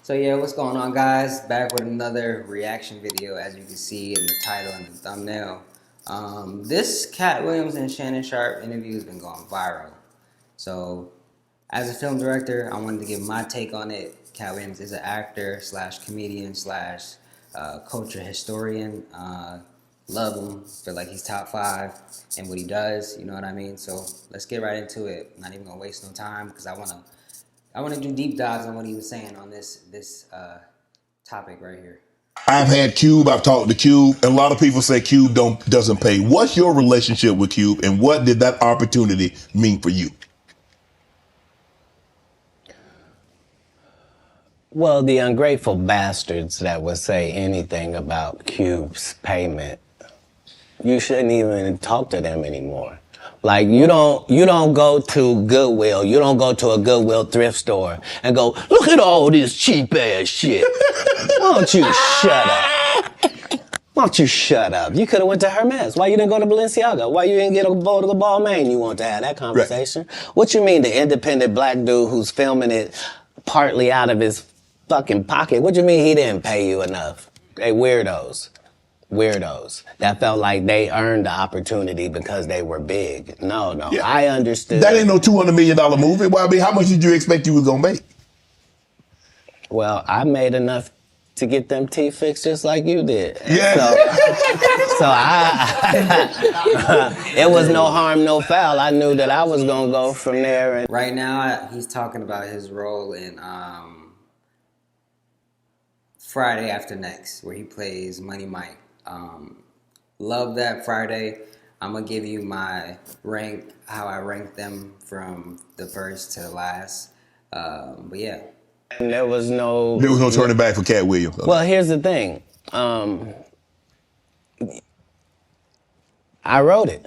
So yeah, what's going on, guys? Back with another reaction video, as you can see in the title and the thumbnail. This Katt Williams and Shannon Sharpe interview has been going viral. So, as a film director, I wanted to give my take on it. Katt Williams is an actor slash comedian slash culture historian. Love him. Feel like he's top 5 in what he does. You know what I mean? So let's get right into it. I'm not even gonna waste no time because I wanna do deep dives on what he was saying on this topic right here. I've had Cube. I've talked to Cube. A lot of people say Cube doesn't pay. What's your relationship with Cube, and what did that opportunity mean for you? Well, the ungrateful bastards that would say anything about Cube's payment, you shouldn't even talk to them anymore. Like, you don't go to Goodwill, you don't go to a Goodwill thrift store and go, look at all this cheap ass shit. Why don't you shut up? Why don't you shut up? You could have went to Hermes. Why you didn't go to Balenciaga? Why you didn't get a bowl of the Balmain? You want to have that conversation? Right. What you mean the independent black dude who's filming it partly out of his fucking pocket? What you mean he didn't pay you enough? They weirdos. Weirdos that felt like they earned the opportunity because they were big. No, yeah. I understood. That ain't no $200 million movie. Well, I mean, how much did you expect you was gonna make? Well, I made enough to get them teeth fixed just like you did. Yeah. So it was no harm, no foul. I knew that I was gonna go from there. And right now, he's talking about his role in Friday After Next, where he plays Money Mike. Love that Friday. I'm gonna give you my rank, how I rank them from the first to the last. But yeah. And there was no turning back for Katt Williams. Well, here's the thing. I wrote it.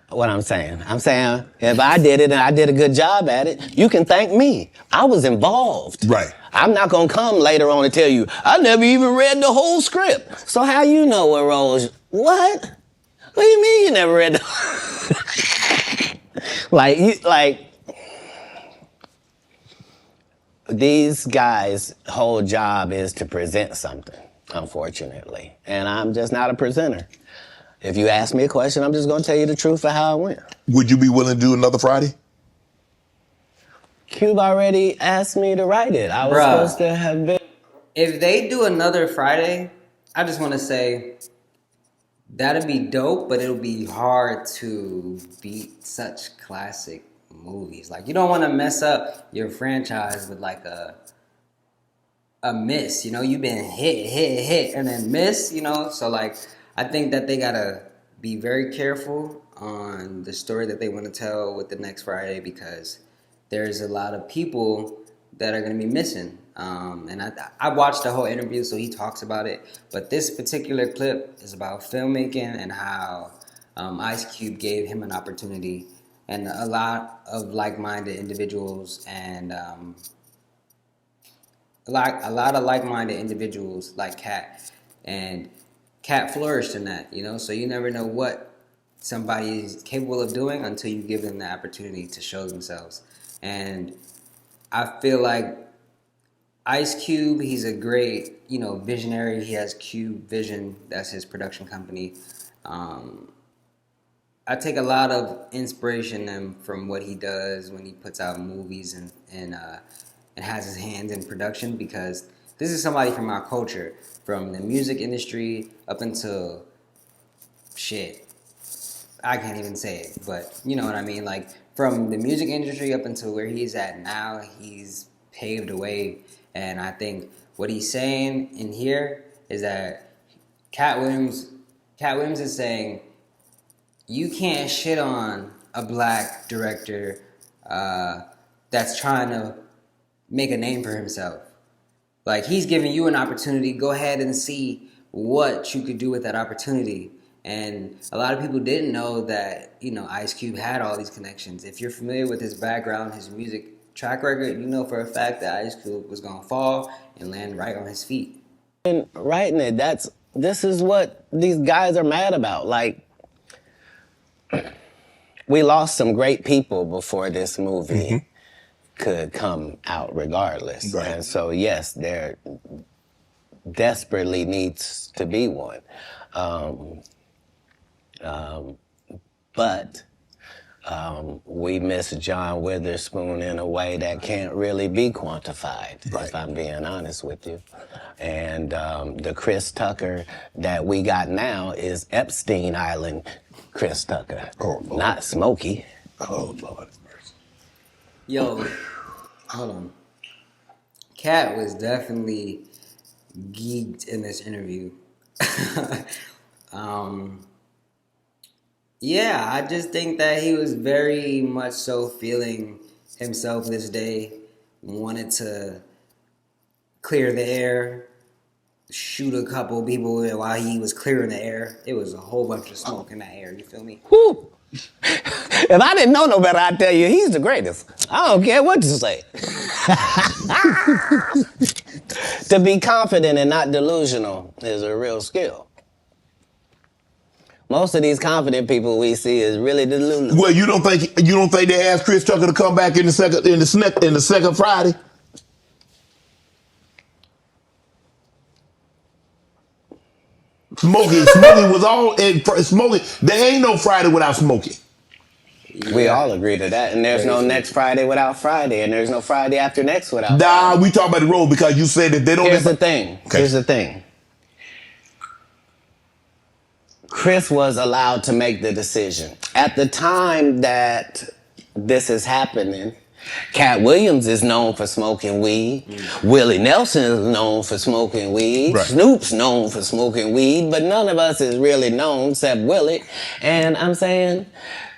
What I'm saying if I did it and I did a good job at it, you can thank me. I was involved. Right. I'm not gonna come later on and tell you, I never even read the whole script. So how you know what roles? What? What do you mean you never read the like these guys' whole job is to present something, unfortunately. And I'm just not a presenter. If you ask me a question, I'm just gonna tell you the truth of how it went. Would you be willing to do another Friday? Cube already asked me to write it. I was supposed to have been. If they do another Friday, I just want to say that'd be dope, but it'll be hard to beat such classic movies. Like, you don't want to mess up your franchise with like a miss. You know, you've been hit, and then miss. You know, so like I think that they gotta be very careful on the story that they want to tell with the next Friday, because there's a lot of people that are going to be missing. And I watched the whole interview, so he talks about it. But this particular clip is about filmmaking and how Ice Cube gave him an opportunity, and a lot of like-minded individuals and a lot of like-minded individuals like Katt. And Katt flourished in that, you know? So you never know what somebody is capable of doing until you give them the opportunity to show themselves. And I feel like Ice Cube, he's a great, visionary. He has Cube Vision. That's his production company. I take a lot of inspiration from what he does when he puts out movies and has his hands in production, because this is somebody from our culture, from the music industry up until shit. I can't even say it, but you know what I mean? Like, from the music industry up until where he's at now, he's paved the way. And I think what he's saying in here is that Katt Williams is saying, you can't shit on a black director that's trying to make a name for himself. Like, he's giving you an opportunity. Go ahead and see what you could do with that opportunity. And a lot of people didn't know that, Ice Cube had all these connections. If you're familiar with his background, his music track record, you know for a fact that Ice Cube was going to fall and land right on his feet. And writing it, this is what these guys are mad about. Like, we lost some great people before this movie could come out regardless. Right. And so, yes, there desperately needs to be one. But we miss John Witherspoon in a way that can't really be quantified, Right. if I'm being honest with you. And the Chris Tucker that we got now is Epstein Island Chris Tucker, not Smokey. Oh, Lord. Yo, hold on. Katt was definitely geeked in this interview. Yeah, I just think that he was very much so feeling himself this day, wanted to clear the air, shoot a couple people while he was clearing the air. It was a whole bunch of smoke in that air, you feel me? Whew. If I didn't know no better, I'd tell you he's the greatest. I don't care what you say. To be confident and not delusional is a real skill. Most of these confident people we see is really delusional. Well, you don't think they asked Chris Tucker to come back in the second Friday? Smokey was all in Smokey. There ain't no Friday without Smokey. We all agree to that, and there's no next Friday without Friday, and there's no Friday after next without Friday. Nah, we talk about the road because you said that they don't. Here's the thing. Okay. Here's the thing. Chris was allowed to make the decision. At the time that this is happening, Katt Williams is known for smoking weed. Willie Nelson is known for smoking weed. Right. Snoop's known for smoking weed, but none of us is really known except Willie. And I'm saying,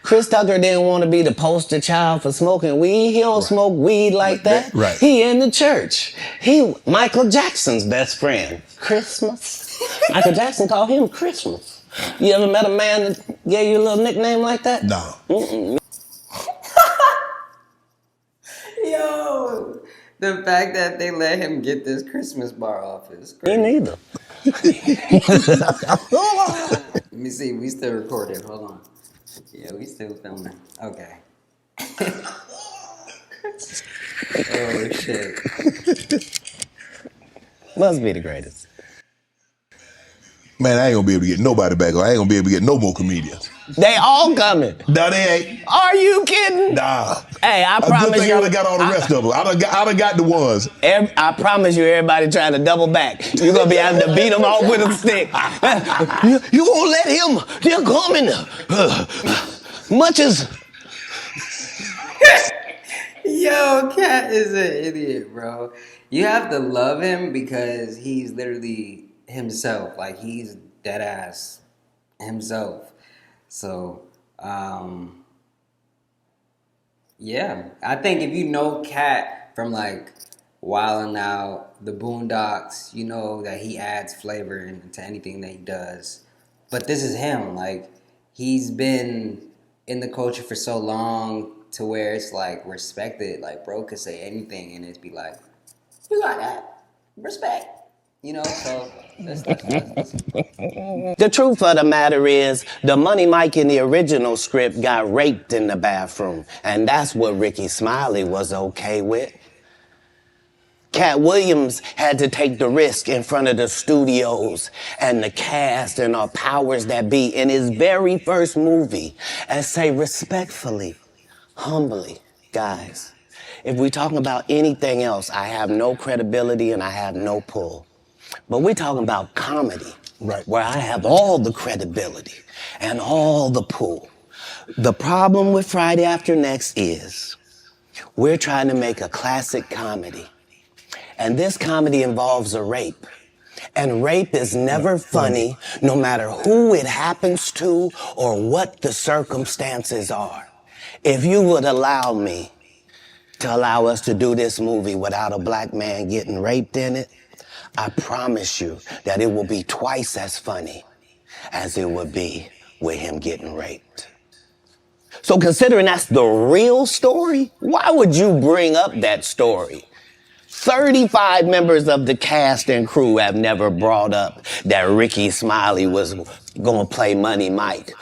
Chris Tucker didn't want to be the poster child for smoking weed. He don't smoke weed like that. Right. He in the church. He Michael Jackson's best friend. Christmas. Michael Jackson called him Christmas. You ever met a man that gave you a little nickname like that? No. Yo, the fact that they let him get this Christmas bar off is Me crazy. neither. Let me see, we still recording, hold on. Yeah, we still filming. Okay. Oh, shit. Must be the greatest. Man, I ain't gonna be able to get nobody back. I ain't gonna be able to get no more comedians. They all coming. No, they ain't. Are you kidding? Nah. Hey, I A good promise thing you. I done got all the rest of them. I done got the ones. I promise you, everybody trying to double back. You're gonna be having to beat them off with a stick. You gonna let him? They're coming. Much as. Yo, Katt is an idiot, bro. You have to love him because he's literally himself. Like, he's dead ass himself. So, yeah. I think if you know Katt from, like, Wild 'N Out, The Boondocks, you know that he adds flavor into anything that he does. But this is him. Like, he's been in the culture for so long to where it's, like, respected. Like, bro could say anything and it'd be like, you got that. Respect. You know, so that's The truth of the matter is, the Money Mike in the original script got raped in the bathroom, and that's what Ricky Smiley was okay with. Katt Williams had to take the risk in front of the studios and the cast and our powers that be in his very first movie and say respectfully, humbly, guys, if we're talking about anything else, I have no credibility and I have no pull. But we're talking about comedy, Right. where I have all the credibility and all the pull. The problem with Friday After Next is we're trying to make a classic comedy. And this comedy involves a rape. And rape is never funny, no matter who it happens to or what the circumstances are. If you would allow me to allow us to do this movie without a black man getting raped in it, I promise you that it will be twice as funny as it would be with him getting raped. So considering that's the real story, why would you bring up that story? 35 members of the cast and crew have never brought up that Ricky Smiley was gonna play Money Mike.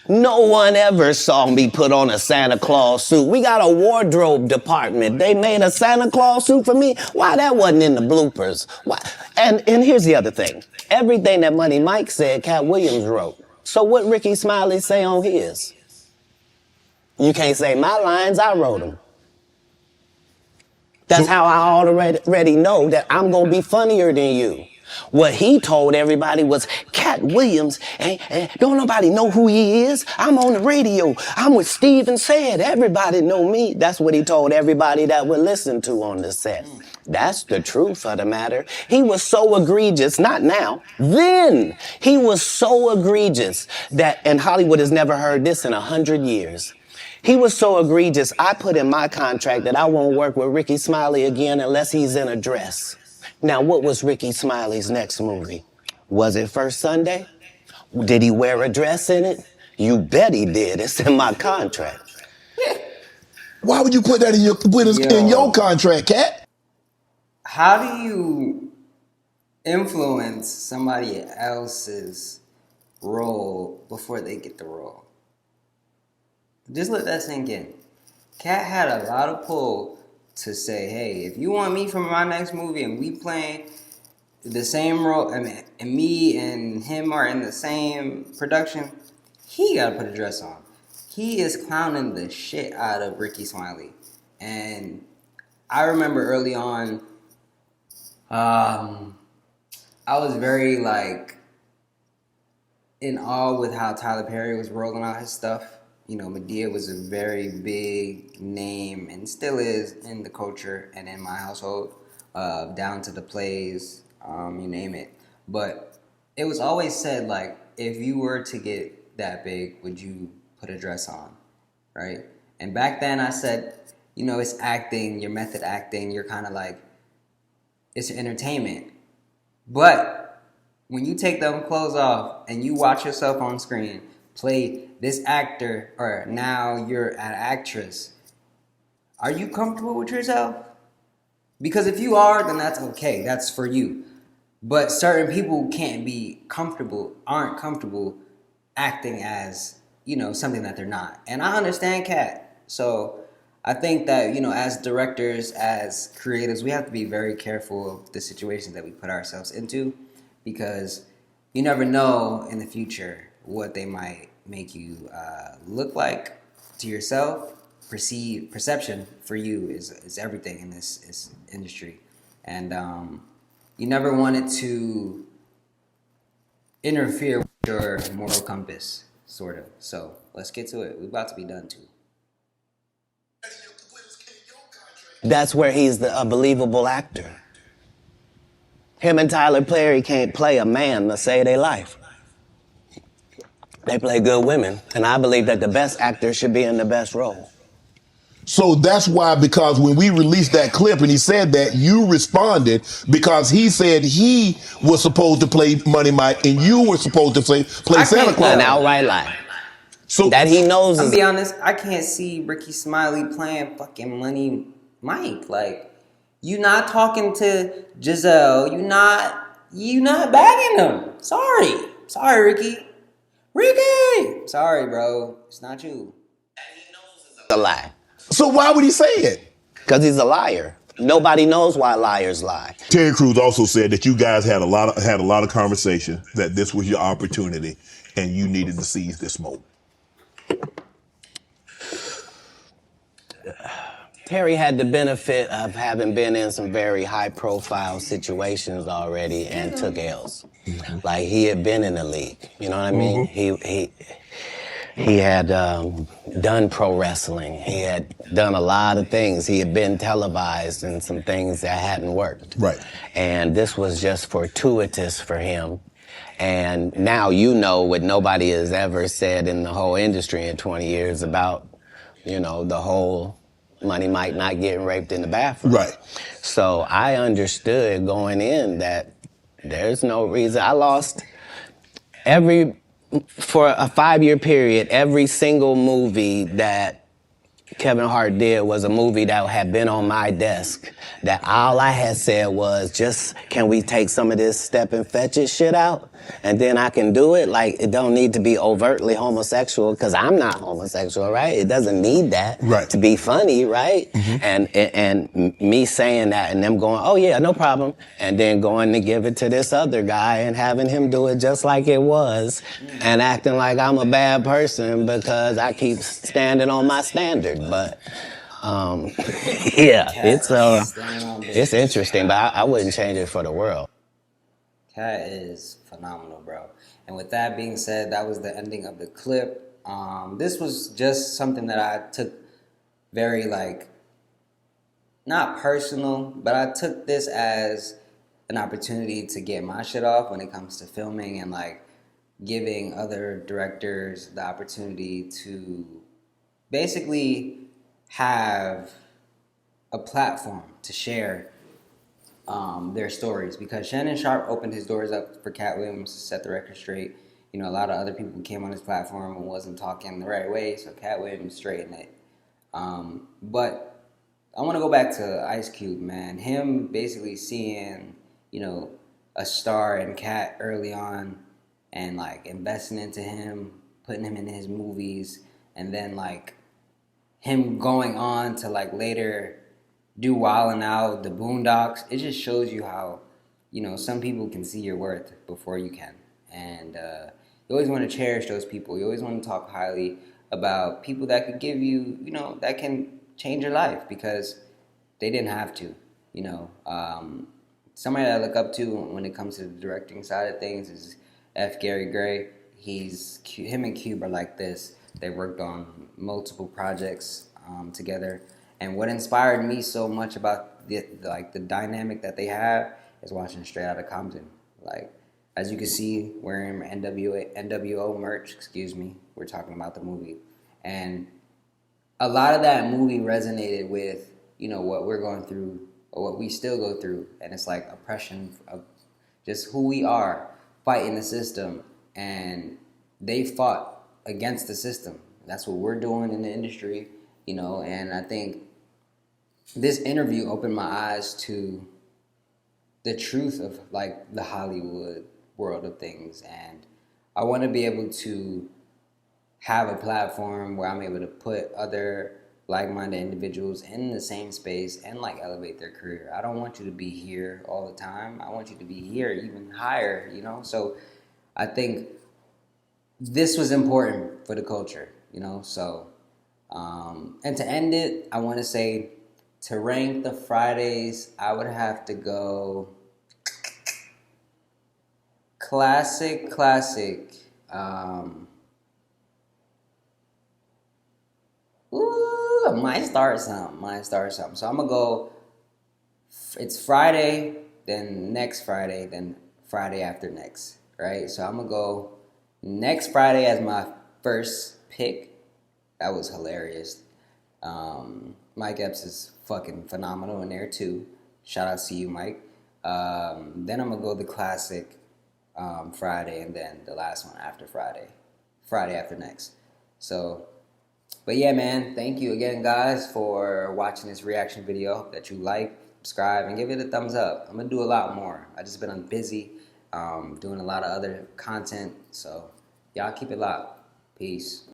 No one ever saw me put on a Santa Claus suit. We got a wardrobe department. They made a Santa Claus suit for me. Why that wasn't in the bloopers? Why? And here's the other thing. Everything that Money Mike said, Katt Williams wrote. So what Ricky Smiley say on his? You can't say my lines, I wrote them. That's how I already know that I'm gonna be funnier than you. What he told everybody was, Katt Williams, don't nobody know who he is. I'm on the radio. I'm with Steven Said. Everybody know me. That's what he told everybody that would listen to on the set. That's the truth of the matter. He was so egregious, not now, then. He was so egregious that, and Hollywood has never heard this in 100 years. He was so egregious, I put in my contract that I won't work with Ricky Smiley again unless he's in a dress. Now, what was Ricky Smiley's next movie? Was it First Sunday? Did he wear a dress in it? You bet he did. It's in my contract. Why would you put that in your contract, Katt? How do you influence somebody else's role before they get the role? Just let that sink in. Katt had a lot of pull to say, hey, if you want me for my next movie and we playing the same role, and me and him are in the same production, he gotta put a dress on. He is clowning the shit out of Ricky Smiley. And I remember early on, I was very in awe with how Tyler Perry was rolling out his stuff. You know, Madea was a very big name and still is in the culture and in my household, down to the plays, you name it. But it was always said, if you were to get that big, would you put a dress on, right? And back then I said, it's acting, you're method acting, you're kind of it's entertainment. But when you take them clothes off and you watch yourself on screen, play this actor, or now you're an actress, are you comfortable with yourself? Because if you are, then that's okay. That's for you. But certain people aren't comfortable acting as, something that they're not. And I understand Katt. So I think that, as directors, as creatives, we have to be very careful of the situations that we put ourselves into, because you never know in the future what they might make you look like to yourself. Perception for you is everything in this industry. And you never want it to interfere with your moral compass, sort of. So let's get to it. We're about to be done too. That's where he's a believable actor. Him and Tyler Perry can't play a man to save their life. They play good women, and I believe that the best actor should be in the best role. So that's why, because when we released that clip and he said that, you responded because he said he was supposed to play Money Mike and you were supposed to play Santa Claus. An outright lie. So that he knows. I'll be honest, I can't see Ricky Smiley playing fucking Money Mike. You not talking to Giselle. You not bagging him. Sorry, Ricky. Sorry, bro. It's not you. And he knows it's a lie. So why would he say it? Because he's a liar. Nobody knows why liars lie. Terry Crews also said that you guys had a lot of conversation, that this was your opportunity and you needed to seize this moment. Terry had the benefit of having been in some very high-profile situations already and took L's. He had been in the league, you know what I mean? He had done pro wrestling. He had done a lot of things. He had been televised in some things that hadn't worked. Right. And this was just fortuitous for him. And now what nobody has ever said in the whole industry in 20 years about, the whole Money Mike not getting raped in the bathroom. Right. So I understood going in that there's no reason. I lost for a 5-year period, every single movie that Kevin Hart did was a movie that had been on my desk, that all I had said was, can we take some of this step and fetch it shit out? and then I can do it. Like, it don't need to be overtly homosexual because I'm not homosexual, right? It doesn't need that Right. to be funny, right? And me saying that and them going, oh yeah, no problem, and then going to give it to this other guy and having him do it just like it was, and acting like I'm a bad person because I keep standing on my standard, but. Yeah, it's interesting, but I wouldn't change it for the world. Katt is phenomenal, bro. And with that being said, that was the ending of the clip. This was just something that I took very, like, not personal, but I took this as an opportunity to get my shit off when it comes to filming and, like, giving other directors the opportunity to basically have a platform to share their stories, because Shannon Sharpe opened his doors up for Katt Williams to set the record straight. You know, a lot of other people came on his platform and wasn't talking the right way, so Katt Williams straightened it. But I want to go back to Ice Cube, man. Him basically seeing, you know, a star in Katt early on and, like, investing into him, putting him in his movies, and then, like, him going on to, like, later do Wildin' Out, the Boondocks. It just shows you how, you know, some people can see your worth before you can. And you always want to cherish those people. You always want to talk highly about people that could give you, you know, that can change your life because they didn't have to, you know. Somebody that I look up to when it comes to the directing side of things is F. Gary Gray. Him and Cube are like this. They worked on multiple projects together. And what inspired me so much about the dynamic that they have is watching Straight Outta Compton. Like, as you can see, wearing NWO merch, we're talking about the movie. And a lot of that movie resonated with, you know, what we're going through or what we still go through. And it's like oppression of just who we are, fighting the system. And they fought against the system. That's what we're doing in the industry, you know, and I think this interview opened my eyes to the truth of, like, the Hollywood world of things. And I want to be able to have a platform where I'm able to put other like-minded individuals in the same space and, like, elevate their career. I don't want you to be here all the time. I want you to be here even higher, you know? So I think this was important for the culture, you know? So, and to end it, I want to say, to rank the Fridays, I would have to go classic. I might start something. So I'm going to go, it's Friday, then next Friday, then Friday after next, right? So I'm going to go next Friday as my first pick. That was hilarious. Mike Epps is fucking phenomenal in there too. Shout out to you, Mike. Then I'm gonna go the classic Friday, and then the last one after Friday after next. So, but yeah, man, thank you again, guys, for watching this reaction video. Hope that you like, subscribe, and give it a thumbs up. I'm gonna do a lot more. I just been busy doing a lot of other content, so y'all keep it locked. Peace.